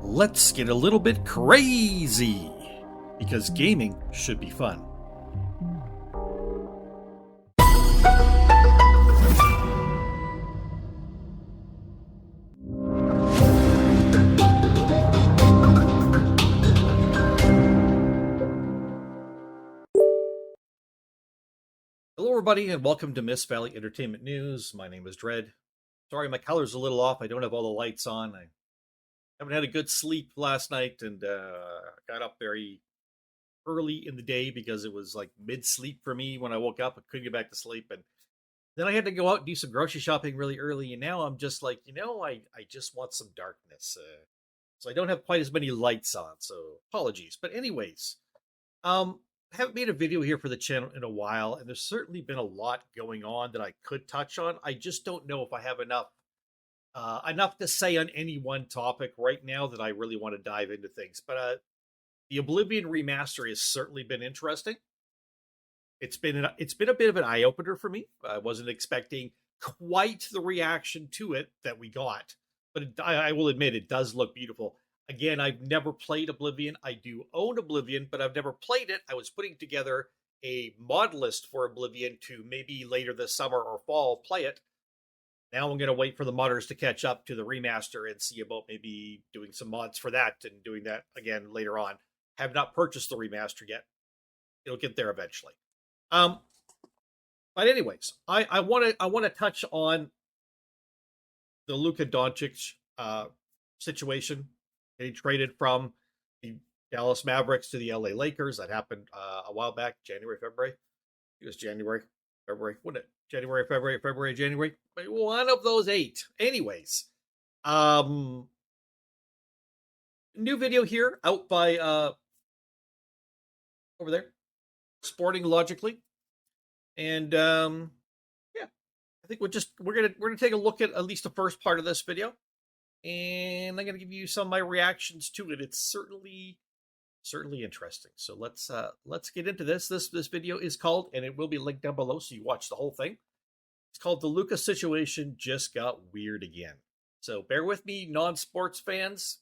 let's get a little bit crazy because gaming should be fun. Hello, everybody, and welcome to Miss Valley Entertainment News. My name is Dread. Sorry, my color's a little off. I don't have all the lights on. I haven't had a good sleep last night and got up very early in the day because it was like mid-sleep for me when I woke up. I couldn't get back to sleep. And then I had to go out and do some grocery shopping really early. And now I'm just like, I just want some darkness. So I don't have quite as many lights on. So apologies. But anyways, I haven't made a video here for the channel in a while. And there's certainly been a lot going on that I could touch on. I just don't know if I have enough to say on any one topic right now that I really want to dive into things. But the Oblivion remaster has certainly been interesting. It's been a bit of an eye opener for me. I wasn't expecting quite the reaction to it that we got, but I will admit it does look beautiful. Again, I've never played Oblivion. I do own Oblivion, but I've never played it. I was putting together a mod list for Oblivion to maybe later this summer or fall play it. Now I'm going to wait for the modders to catch up to the remaster and see about maybe doing some mods for that and doing that again later on. Have not purchased the remaster yet. It'll get there eventually. But anyways, I want to touch on the Luka Doncic situation. He traded from the Dallas Mavericks to the LA Lakers. That happened a while back, January, February. It was January, February. What it? January, February, January. One of those 8. Anyways, new video here out by over there, Sporting Logically, and yeah, I think we're gonna take a look at least the first part of this video, and I'm gonna give you some of my reactions to it. It's certainly interesting. So let's get into this. This video is called, and it will be linked down below so you watch the whole thing. It's called "The Luka Situation Just Got Weird Again." So bear with me, non-sports fans.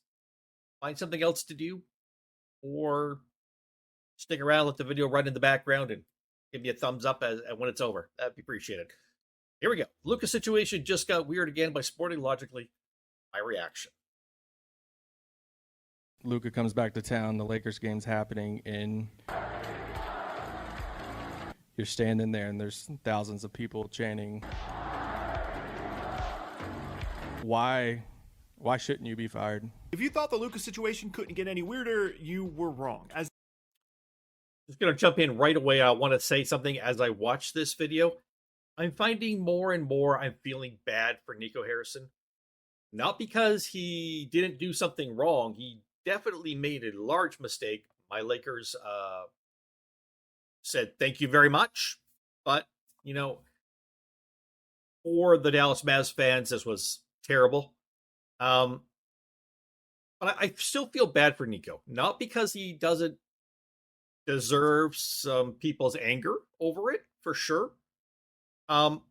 Find something else to do, or stick around, let the video run in the background, and give me a thumbs up when it's over. That'd be appreciated. Here we go. Luka Situation Just Got Weird Again by Sporting Logically. My reaction. Luka comes back to town. The Lakers game's happening, and you're standing there, and there's thousands of people chanting. Why shouldn't you be fired? If you thought the Luka situation couldn't get any weirder, you were wrong. Just going to jump in right away. I want to say something as I watch this video. I'm finding more and more I'm feeling bad for Niko Harrison. Not because he didn't do something wrong. He definitely made a large mistake. My Lakers said thank you very much. But, for the Dallas Mavs fans, this was terrible. But I still feel bad for Niko. Not because he doesn't deserve some people's anger over it, for sure. But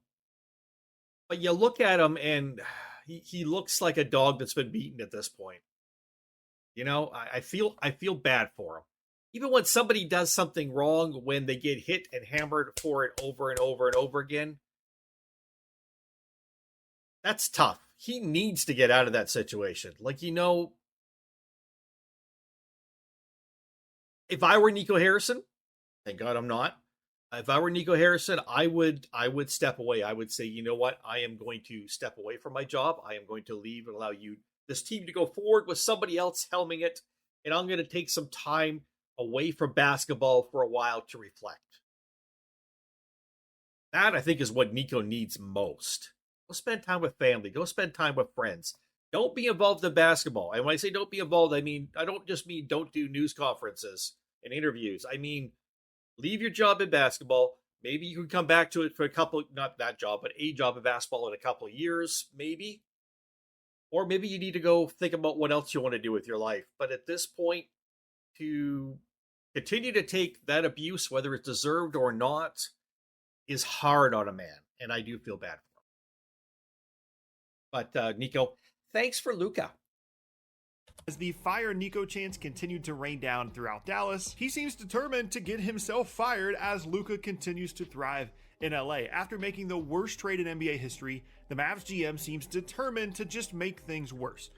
you look at him and he looks like a dog that's been beaten at this point. I feel bad for him. Even when somebody does something wrong, when they get hit and hammered for it over and over and over again, that's tough. He needs to get out of that situation. If I were Niko Harrison, thank God I'm not. If I were Niko Harrison, I would step away. I would say, you know what? I am going to step away from my job. I am going to leave and allow this team to go forward with somebody else helming it. And I'm going to take some time away from basketball for a while to reflect. That, I think, is what Niko needs most. Go spend time with family. Go spend time with friends. Don't be involved in basketball. And when I say don't be involved, I don't just mean don't do news conferences and interviews. I mean, leave your job in basketball. Maybe you can come back to it for not that job, but a job in basketball in a couple of years, maybe. Or maybe you need to go think about what else you want to do with your life. But at this point, to continue to take that abuse, whether it's deserved or not, is hard on a man. And I do feel bad for him. But Niko, thanks for Luka. As the fire Niko chants continued to rain down throughout Dallas, he seems determined to get himself fired as Luka continues to thrive in LA. After making the worst trade in NBA history, the Mavs GM seems determined to just make things worse.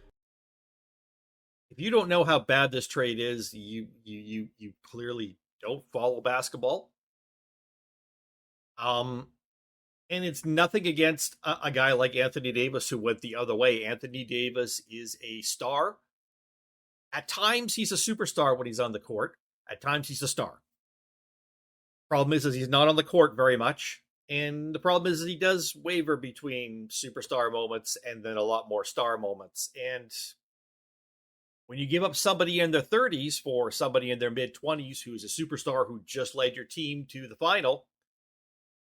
If you don't know how bad this trade is, you clearly don't follow basketball. And it's nothing against a guy like Anthony Davis who went the other way. Anthony Davis is a star. At times, he's a superstar when he's on the court. At times, he's a star. Problem is he's not on the court very much. And the problem is he does waver between superstar moments and then a lot more star moments. And when you give up somebody in their 30s for somebody in their mid-20s who's a superstar who just led your team to the final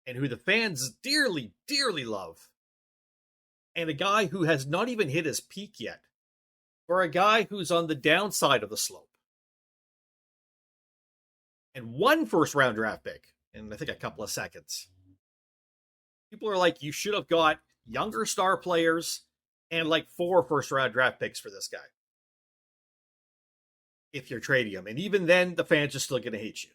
and who the fans dearly, dearly love, and a guy who has not even hit his peak yet, for a guy who's on the downside of the slope, and one first-round draft pick in, I think, a couple of seconds, people are like, you should have got younger star players and like 4 first-round draft picks for this guy if you're trading him. And even then, the fans are still going to hate you.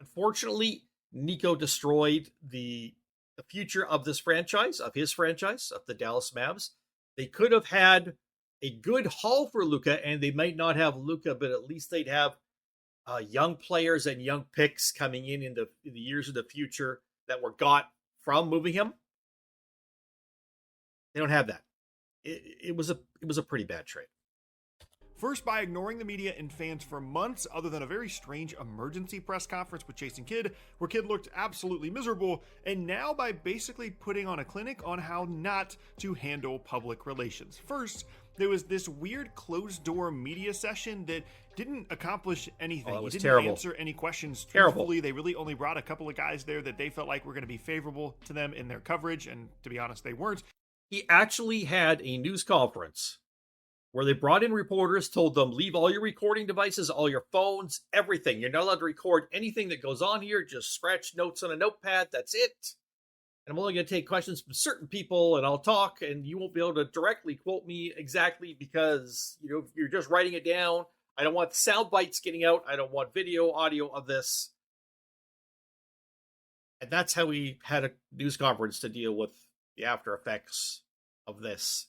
Unfortunately, Niko destroyed the future of this franchise, of his franchise, of the Dallas Mavs. They could have had a good haul for Luka, and they might not have Luka, but at least they'd have young players and young picks coming in the years of the future that were got from moving him. They don't have that. It was a pretty bad trade. First, by ignoring the media and fans for months, other than a very strange emergency press conference with Jason Kidd, where Kidd looked absolutely miserable, and now by basically putting on a clinic on how not to handle public relations. First, there was this weird closed-door media session that didn't accomplish anything. Oh, it was he didn't terrible. answer any questions Terrible. truthfully. They really only brought a couple of guys there that they felt like were going to be favorable to them in their coverage, and to be honest, they weren't. He actually had a news conference where they brought in reporters, told them, leave all your recording devices, all your phones, everything. You're not allowed to record anything that goes on here. Just scratch notes on a notepad. That's it. And I'm only going to take questions from certain people, and I'll talk, and you won't be able to directly quote me exactly because, you're just writing it down. I don't want sound bites getting out. I don't want video, audio of this. And that's how we had a news conference to deal with the after effects of this.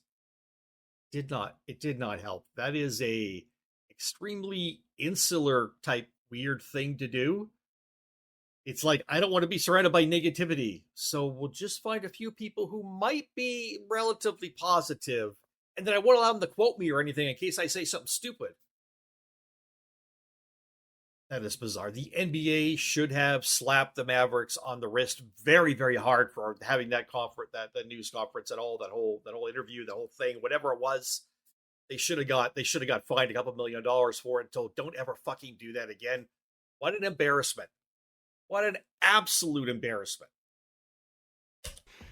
It did not help. That is a extremely insular type weird thing to do. It's like, I don't want to be surrounded by negativity, so we'll just find a few people who might be relatively positive, and then I won't allow them to quote me or anything in case I say something stupid. That is bizarre. The NBA should have slapped the Mavericks on the wrist very, very hard for having that news conference and all that whole interview, the whole thing, whatever it was. They should have got fined a couple $1 million for it. Until don't ever fucking do that again. What an embarrassment! What an absolute embarrassment!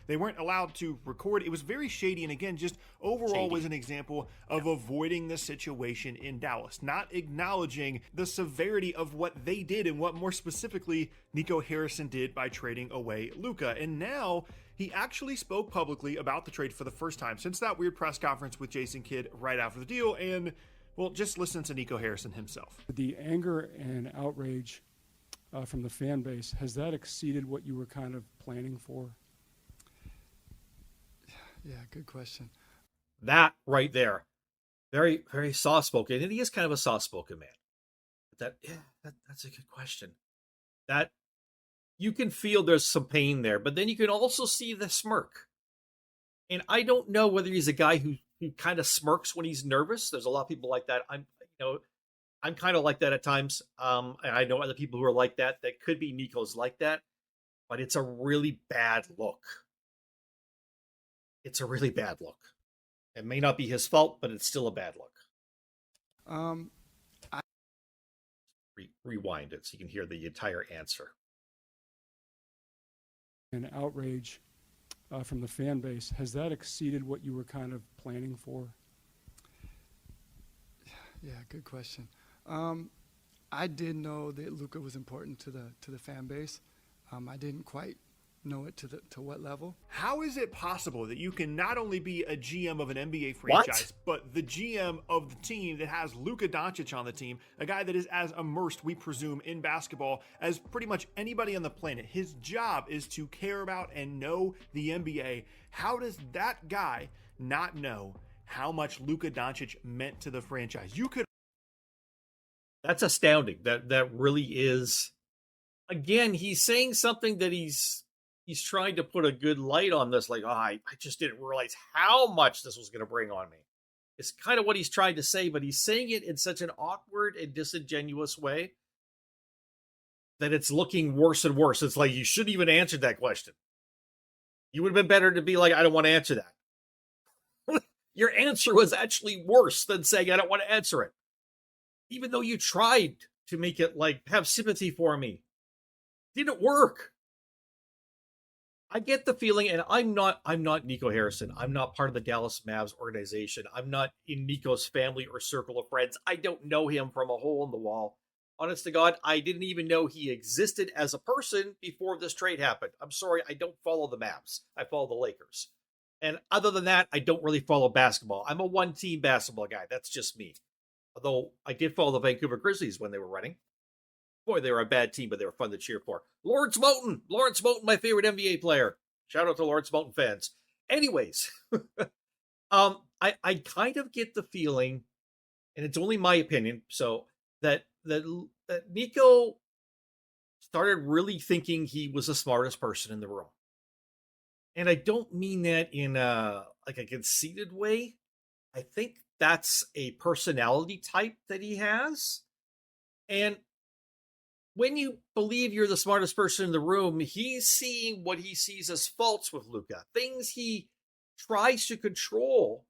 They weren't allowed to record. It was very shady, and again, just overall was an example of avoiding the situation in Dallas, not acknowledging the severity of what they did and what more specifically Niko Harrison did by trading away Luka. And now he actually spoke publicly about the trade for the first time since that weird press conference with Jason Kidd right after the deal. And, well, just listen to Niko Harrison himself. The anger and outrage from the fan base, has that exceeded what you were kind of planning for? Yeah, good question. That right there, very, very soft-spoken, and he is kind of a soft-spoken man. But that's a good question. That you can feel there's some pain there, but then you can also see the smirk. And I don't know whether he's a guy who kind of smirks when he's nervous. There's a lot of people like that. I'm kind of like that at times. And I know other people who are like that. That could be Niko's like that, but it's a really bad look. It's a really bad look. It may not be his fault, but it's still a bad look. Rewind it so you can hear the entire answer. And outrage from the fan base, has that exceeded what you were kind of planning for? Yeah, good question. I did know that Luka was important to the fan base. I didn't quite Know it to what level? How is it possible that you can not only be a GM of an NBA franchise, but the GM of the team that has Luka Doncic on the team, a guy that is as immersed, we presume, in basketball as pretty much anybody on the planet? His job is to care about and know the NBA. How does that guy not know how much Luka Doncic meant to the franchise? You could. That's astounding. That really is. Again, he's saying something that he's trying to put a good light on this, like, I just didn't realize how much this was going to bring on me. It's kind of what he's trying to say, but he's saying it in such an awkward and disingenuous way that it's looking worse and worse. It's like, you shouldn't even answer that question. You would have been better to be like, I don't want to answer that. Your answer was actually worse than saying, I don't want to answer it. Even though you tried to make it like, have sympathy for me. It didn't work. I get the feeling, and I'm not Niko Harrison. I'm not part of the Dallas Mavs organization. I'm not in Niko's family or circle of friends. I don't know him from a hole in the wall. Honest to God, I didn't even know he existed as a person before this trade happened. I'm sorry, I don't follow the Mavs. I follow the Lakers. And other than that, I don't really follow basketball. I'm a one-team basketball guy. That's just me. Although I did follow the Vancouver Grizzlies when they were running. Boy, they were a bad team, but they were fun to cheer for. Lawrence Moten, my favorite NBA player. Shout out to Lawrence Moten fans. Anyways, I kind of get the feeling, and it's only my opinion, so that Niko started really thinking he was the smartest person in the room. And I don't mean that in a conceited way. I think that's a personality type that he has. And when you believe you're the smartest person in the room, he's seeing what he sees as faults with Luka. Things he tries to control,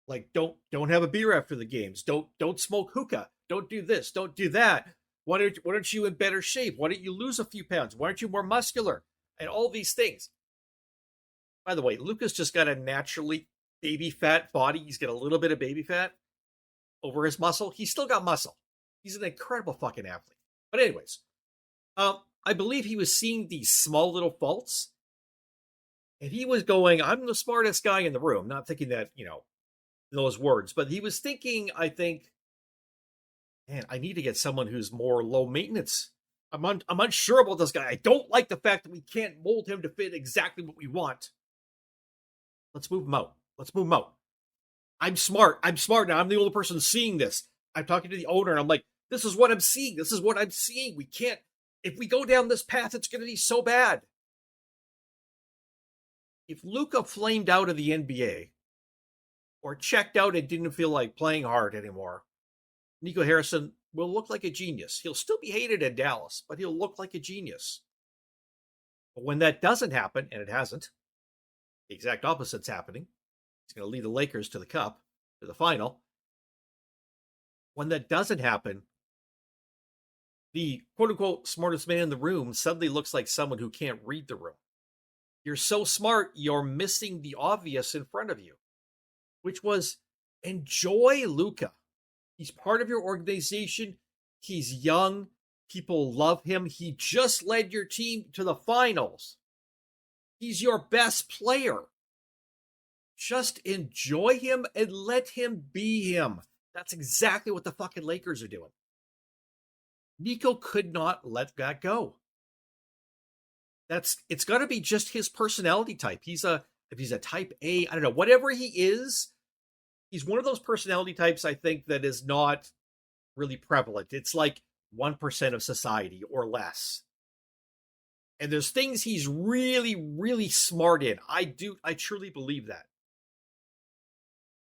like don't have a beer after the games, don't smoke hookah, don't do this, don't do that. Why aren't you in better shape? Why don't you lose a few pounds? Why aren't you more muscular? And all these things. By the way, Luka's just got a naturally baby fat body. He's got a little bit of baby fat over his muscle. He's still got muscle. He's an incredible fucking athlete. But anyways, I believe he was seeing these small little faults, and he was going, I'm the smartest guy in the room. Not thinking that, those words, but he was thinking, I think, man, I need to get someone who's more low maintenance. I'm unsure about this guy. I don't like the fact that we can't mold him to fit exactly what we want. Let's move him out. I'm smart now. I'm the only person seeing this. I'm talking to the owner, and I'm like, this is what I'm seeing. We can't, if we go down this path, it's going to be so bad. If Luka flamed out of the NBA or checked out and didn't feel like playing hard anymore, Niko Harrison will look like a genius. He'll still be hated in Dallas, but he'll look like a genius. But when that doesn't happen, and it hasn't, the exact opposite's happening. He's going to lead the Lakers to the cup, to the final. When that doesn't happen, the quote-unquote smartest man in the room suddenly looks like someone who can't read the room. You're so smart, you're missing the obvious in front of you, which was enjoy Luka. He's part of your organization. He's young. People love him. He just led your team to the finals. He's your best player. Just enjoy him and let him be him. That's exactly what the fucking Lakers are doing. Niko could not let that go. It's got to be just his personality type. If he's a type A, I don't know, whatever he is, he's one of those personality types, I think, that is not really prevalent. It's like 1% of society or less. And there's things he's really, really smart in. I truly believe that.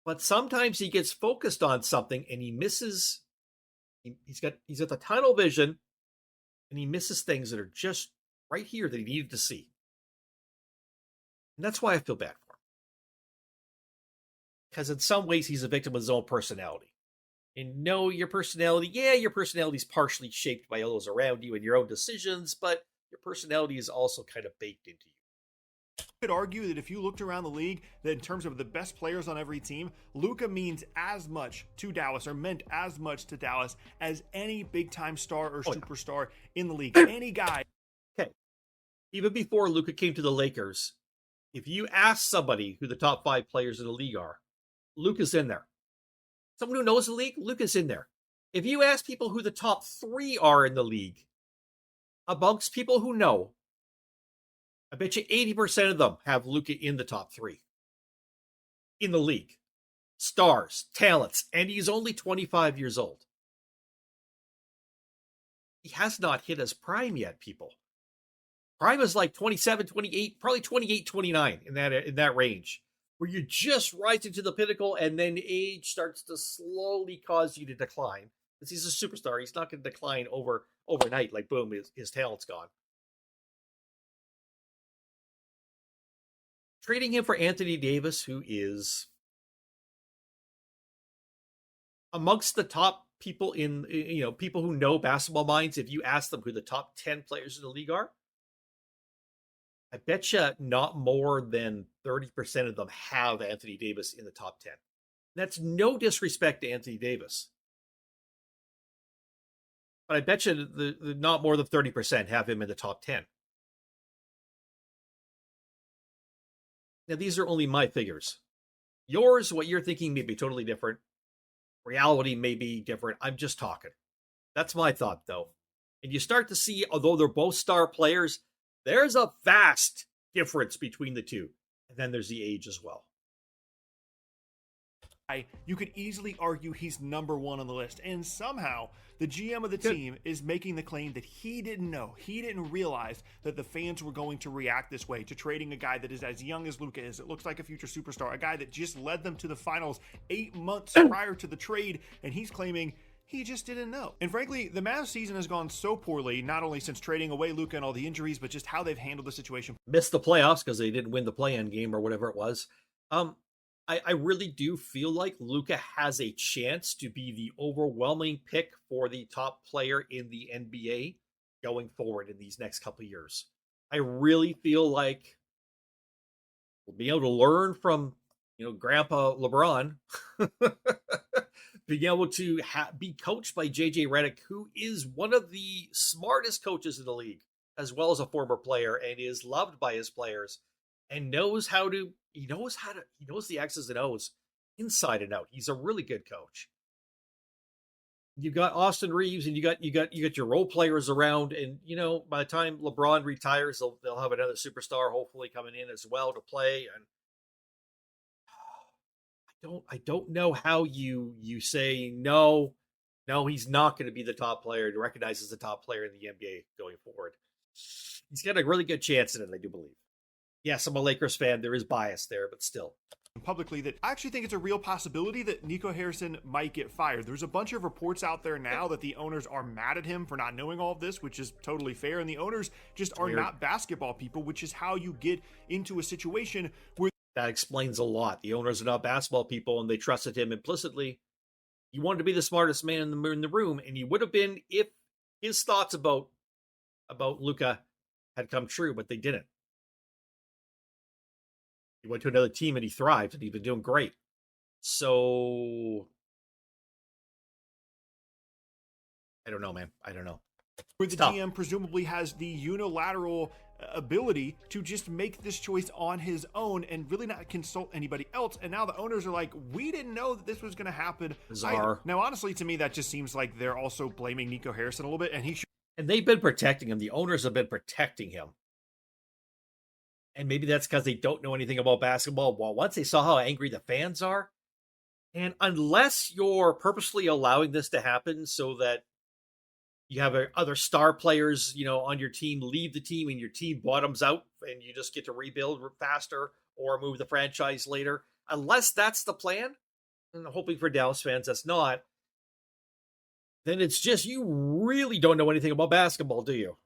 But sometimes he gets focused on something and he misses. He's at the tunnel vision and he misses things that are just right here that he needed to see. And that's why I feel bad for him. Because in some ways he's a victim of his own personality. And no, your personality is partially shaped by all those around you and your own decisions, but your personality is also kind of baked into you. I could argue that if you looked around the league, that in terms of the best players on every team, Luka means as much to Dallas, or meant as much to Dallas, as any big-time star or superstar in the league. Any guy. Okay. Even before Luka came to the Lakers, if you ask somebody who the top 5 players in the league are, Luka's in there. Someone who knows the league, Luka's in there. If you ask people who the top 3 are in the league, amongst people who know, I bet you 80% of them have Luka in the top 3 in the league. Stars, talents, and he's only 25 years old. He has not hit his prime yet, people. Prime is like 27, 28, probably 28, 29 in that range, where you're just rising to the pinnacle, and then age starts to slowly cause you to decline. Because he's a superstar, he's not going to decline overnight. Like boom, his talent's gone. Trading him for Anthony Davis, who is amongst the top people in, people who know basketball minds. If you ask them who the top 10 players in the league are, I bet you not more than 30% of them have Anthony Davis in the top 10. That's no disrespect to Anthony Davis. But I bet you the not more than 30% have him in the top 10. Now, these are only my figures. Yours, what you're thinking may be totally different. Reality may be different. I'm just talking. That's my thought, though. And you start to see, although they're both star players, there's a vast difference between the two. And then there's the age as well. You could easily argue he's number 1 on the list. And somehow the GM of the team is making the claim that he didn't know. He didn't realize that the fans were going to react this way to trading a guy that is as young as Luka is. It looks like a future superstar, a guy that just led them to the finals 8 months prior to the trade. And he's claiming he just didn't know. And frankly, the Mavs season has gone so poorly, not only since trading away Luka and all the injuries, but just how they've handled the situation. Missed the playoffs because they didn't win the play-in game or whatever it was. I really do feel like Luka has a chance to be the overwhelming pick for the top player in the NBA going forward in these next couple of years. I really feel like we'll be able to learn from, Grandpa LeBron, being able to be coached by JJ Redick, who is one of the smartest coaches in the league, as well as a former player, and is loved by his players, and knows he knows the X's and O's inside and out. He's a really good coach. You got Austin Reeves, and you got your role players around, and by the time LeBron retires, they'll have another superstar hopefully coming in as well to play. And I don't know how you say no, he's not going to be the top player, to recognize as the top player in the NBA going forward. He's got a really good chance in it, I do believe. Yes, I'm a Lakers fan. There is bias there, but still. Publicly, that I actually think it's a real possibility that Niko Harrison might get fired. There's a bunch of reports out there now that the owners are mad at him for not knowing all of this, which is totally fair. And the owners just are not basketball people, which is how you get into a situation where... That explains a lot. The owners are not basketball people, and they trusted him implicitly. He wanted to be the smartest man in the room, and he would have been if his thoughts about Luka had come true, but they didn't. He went to another team and he thrived, and he's been doing great. So I don't know, man. I don't know. Where the GM presumably has the unilateral ability to just make this choice on his own and really not consult anybody else. And now the owners are like, we didn't know that this was going to happen. Bizarre. Now, honestly, to me, that just seems like they're also blaming Niko Harrison a little bit. And they've been protecting him. The owners have been protecting him. And maybe that's because they don't know anything about basketball. Well, once they saw how angry the fans are, and unless you're purposely allowing this to happen so that you have other star players, on your team leave the team and your team bottoms out and you just get to rebuild faster or move the franchise later, unless that's the plan, and I'm hoping for Dallas fans that's not, then it's just you really don't know anything about basketball, do you?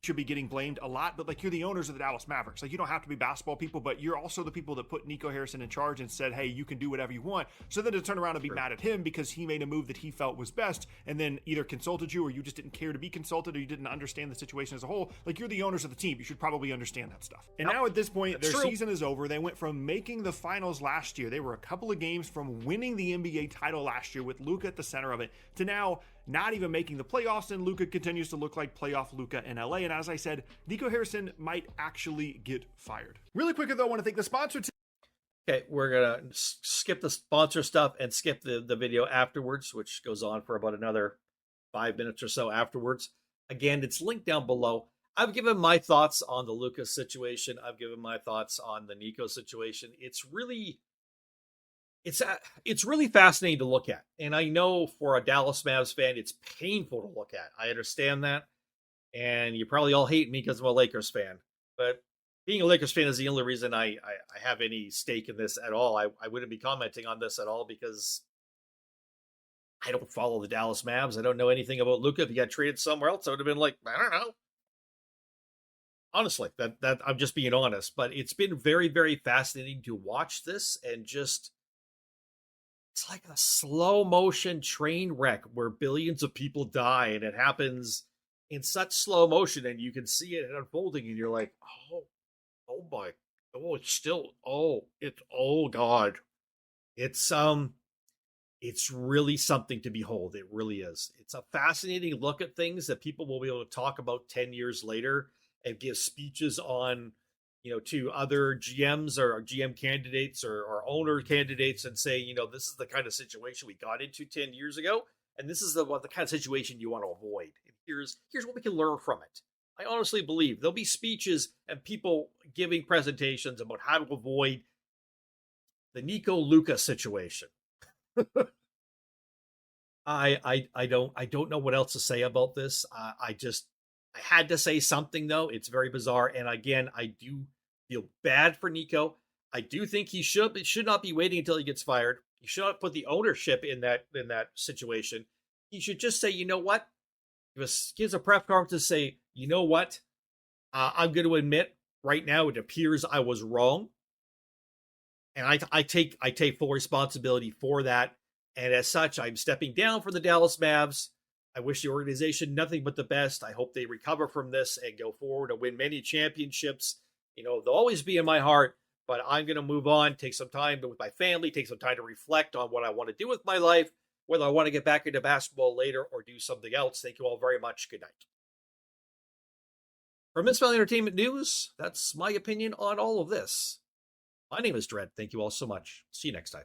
Should be getting blamed a lot, but like, you're the owners of the Dallas Mavericks. Like, you don't have to be basketball people, but you're also the people that put Niko Harrison in charge and said, hey, you can do whatever you want. So then to turn around and be mad at him because he made a move that he felt was best and then either consulted you or you just didn't care to be consulted or you didn't understand the situation as a whole. Like, you're the owners of the team. You should probably understand that stuff. And now at this point, their season is over. They went from making the finals last year. They were a couple of games from winning the NBA title last year with Luka at the center of it to now not even making the playoffs, and Luka continues to look like playoff Luka in LA. And as I said, Niko Harrison might actually get fired. Really quickly, though, I want to thank the sponsor. Okay, we're going to skip the sponsor stuff and skip the video afterwards, which goes on for about another 5 minutes or so afterwards. Again, it's linked down below. I've given my thoughts on the Luka situation. I've given my thoughts on the Niko situation. It's really fascinating to look at. And I know for a Dallas Mavs fan, it's painful to look at. I understand that. And you probably all hate me because I'm a Lakers fan. But being a Lakers fan is the only reason I have any stake in this at all. I wouldn't be commenting on this at all because I don't follow the Dallas Mavs. I don't know anything about Luka. If he got traded somewhere else, I would have been like, I don't know. Honestly, that I'm just being honest. But it's been very, very fascinating to watch this and just, it's like a slow motion train wreck where billions of people die and it happens in such slow motion and you can see it unfolding and you're like, oh my, oh God. It's really something to behold. It really is. It's a fascinating look at things that people will be able to talk about 10 years later and give speeches on, to other GMs or GM candidates or owner candidates and say, this is the kind of situation we got into 10 years ago. And this is the kind of situation you want to avoid. And here's what we can learn from it. I honestly believe there'll be speeches and people giving presentations about how to avoid the Niko Luka situation. I don't know what else to say about this. I had to say something though. It's very bizarre. And again, I do feel bad for Niko. I do think he should not be waiting until he gets fired. He should not put the ownership in that situation. He should just say, you know what? Gives a press conference to say, you know what? I'm going to admit right now it appears I was wrong. And I take full responsibility for that. And as such, I'm stepping down for the Dallas Mavs. I wish the organization nothing but the best. I hope they recover from this and go forward and win many championships. They'll always be in my heart, but I'm going to move on, take some time with my family, take some time to reflect on what I want to do with my life, whether I want to get back into basketball later or do something else. Thank you all very much. Good night. For Miss Valley Entertainment News, that's my opinion on all of this. My name is Dredd. Thank you all so much. See you next time.